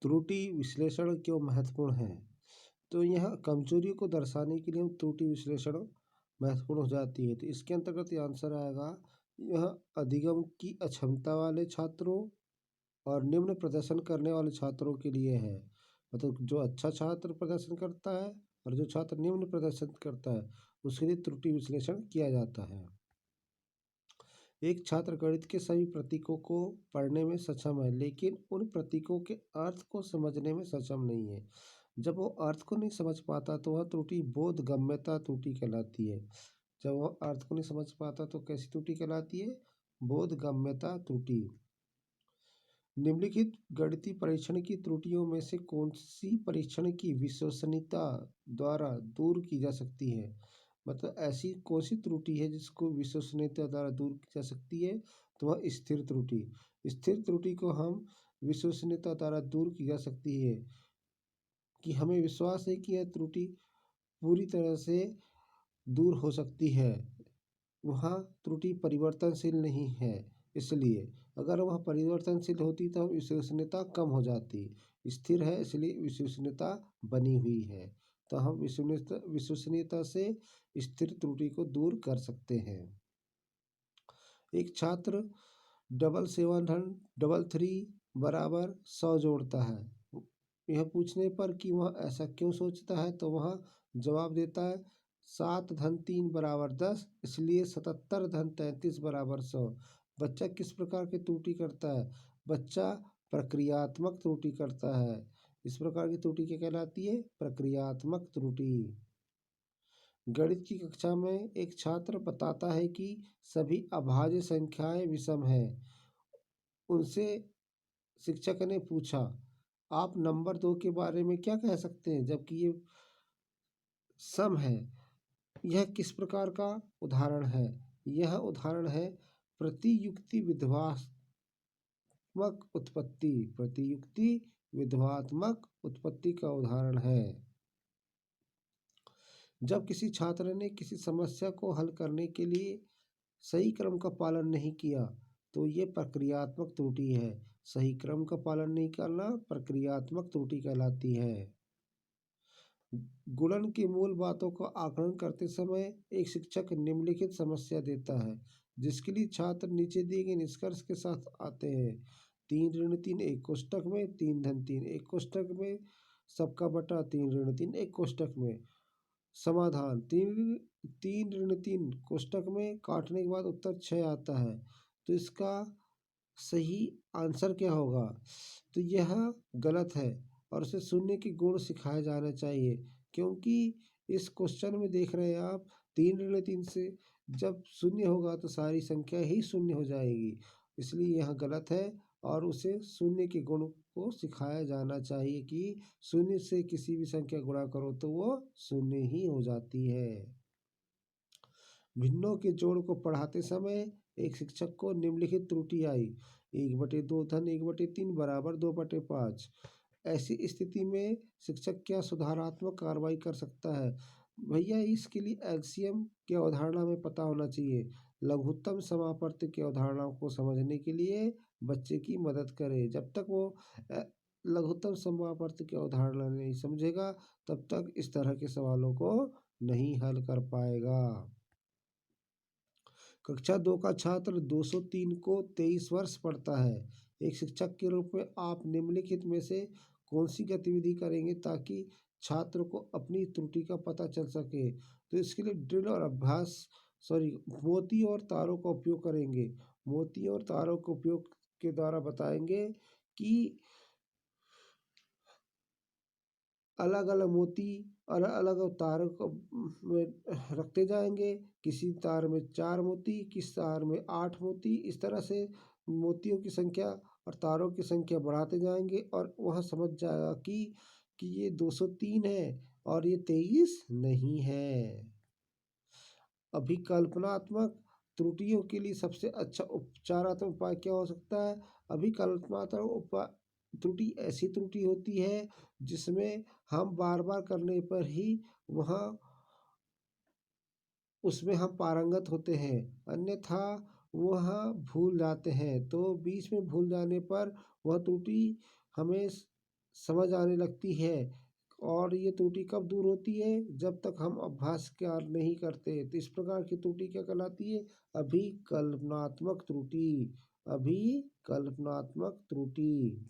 त्रुटि विश्लेषण क्यों महत्वपूर्ण है? तो यह कमजोरियों को दर्शाने के लिए हम त्रुटि विश्लेषण महत्वपूर्ण हो जाती है। तो इसके अंतर्गत ये आंसर आएगा, यह अधिगम की अक्षमता वाले छात्रों और निम्न प्रदर्शन करने वाले छात्रों के लिए है। मतलब जो अच्छा छात्र प्रदर्शन करता है और जो छात्र निम्न प्रदर्शन करता है उसके लिए त्रुटि विश्लेषण किया जाता है। एक छात्र गणित के सभी प्रतीकों को पढ़ने में सक्षम है, लेकिन उन प्रतीकों के अर्थ को समझने में सक्षम नहीं है। जब वो अर्थ को नहीं समझ पाता तो वह त्रुटि बोधगम्यता त्रुटि कहलाती है। जब वह अर्थ को नहीं समझ पाता तो कैसी त्रुटि कहलाती है? बोधगम्यता त्रुटि। निम्नलिखित गणितीय परीक्षण की त्रुटियों में से कौन सी परीक्षण की विश्वसनीयता द्वारा दूर की जा सकती है? मतलब ऐसी कौन सी त्रुटि है जिसको विश्वसनीयता द्वारा दूर की जा सकती है? तो वह स्थिर त्रुटि। स्थिर त्रुटि को हम विश्वसनीयता द्वारा दूर की जा सकती है कि हमें विश्वास है कि यह त्रुटि पूरी तरह से दूर हो सकती है। वहाँ त्रुटि परिवर्तनशील नहीं है, इसलिए अगर वह परिवर्तनशील होती तो विश्वसनीयता कम हो जाती। स्थिर है इसलिए विश्वसनीयता बनी हुई है। तो हम विश्वसनीयता से स्थिर त्रुटि को दूर कर सकते हैं। एक छात्र 773 बराबर 100 जोड़ता है। यह पूछने पर कि वह ऐसा क्यों सोचता है तो वह जवाब देता है 7 धन 3 बराबर 10, इसलिए 77 धन 33 बराबर 100। बच्चा किस प्रकार की त्रुटि करता है? बच्चा प्रक्रियात्मक त्रुटि करता है। इस प्रकार की त्रुटि क्या कहलाती है? प्रक्रियात्मक त्रुटि। गणित की कक्षा में एक छात्र बताता है कि सभी अभाज्य संख्याएं विषम हैं। उनसे शिक्षक ने पूछा, आप नंबर 2 के बारे में क्या कह सकते हैं जबकि ये सम है? यह किस प्रकार का उदाहरण है? यह उदाहरण है प्रतियुक्ति विधवात्मक उत्पत्ति। प्रतियुक्ति विधवात्मक उत्पत्ति का उदाहरण है। जब किसी छात्र ने किसी समस्या को हल करने के लिए सही क्रम का पालन नहीं किया तो ये प्रक्रियात्मक त्रुटि है। सही क्रम का पालन नहीं करना प्रक्रियात्मक त्रुटि कहलाती है। गुणन की मूल बातों का आकलन करते समय एक शिक्षक निम्नलिखित समस्या देता है, जिसके लिए छात्र नीचे दिए गए निष्कर्ष के साथ आते हैं। 3 ऋण 3 एक कोष्टक में, 3 धन 3 एक कोष्टक में, सबका बटा 3 ऋण 3 एक कोष्टक में। समाधान 3 ऋण 3 कोष्टक में काटने के बाद उत्तर 6 आता है। तो इसका सही आंसर क्या होगा? तो यह गलत है और उसे शून्य के गुण सिखाया जाना चाहिए, क्योंकि इस क्वेश्चन में देख रहे हैं आप 3 ऋण 3 से जब शून्य होगा तो सारी संख्या ही शून्य हो जाएगी, इसलिए यह गलत है और उसे शून्य के गुण को सिखाया जाना चाहिए कि शून्य से किसी भी संख्या गुणा करो तो वो शून्य ही हो जाती है। भिन्नों के जोड़ को पढ़ाते समय एक शिक्षक को निम्नलिखित त्रुटि आई, 1/2 धन 1/3 बराबर 2/5। ऐसी स्थिति में शिक्षक क्या सुधारात्मक कार्रवाई कर सकता है? भैया इसके लिए एलसीएम की अवधारणा में पता होना चाहिए। लघुत्तम समापवर्ती की अवधारणा को समझने के लिए बच्चे की मदद करें। जब तक वो लघुत्तम समापवर्ती की अवधारणा नहीं समझेगा तब तक इस तरह के सवालों को नहीं हल कर पाएगा। कक्षा 2 का छात्र 203 को 23 वर्ष पढ़ता है। एक शिक्षक के रूप में आप निम्नलिखित में से कौन सी गतिविधि करेंगे ताकि छात्र को अपनी त्रुटि का पता चल सके? तो इसके लिए ड्रिल और मोती और तारों का उपयोग करेंगे। मोती और तारों के उपयोग के द्वारा बताएंगे कि अलग अलग मोती अलग अलग तारों को में रखते जाएंगे। किसी तार में 4 मोती, किस तार में 8 मोती। इस तरह से मोतियों की संख्या और तारों की संख्या बढ़ाते जाएंगे और वह समझ जाएगा कि ये 203 है और ये 23 नहीं है। अभिकल्पनात्मक त्रुटियों के लिए सबसे अच्छा उपचारात्मक उपाय क्या हो सकता है? अभिकल्पनात्मक त्रुटि ऐसी त्रुटि होती है जिसमें हम बार बार करने पर ही वहाँ उसमें हम पारंगत होते हैं, अन्यथा वह भूल जाते हैं। तो बीच में भूल जाने पर वह त्रुटि हमें समझ आने लगती है। और ये त्रुटि कब दूर होती है? जब तक हम अभ्यास कार्य नहीं करते। तो इस प्रकार की त्रुटि क्या कहलाती है? अभिकल्पनात्मक त्रुटि। अभिकल्पनात्मक त्रुटि।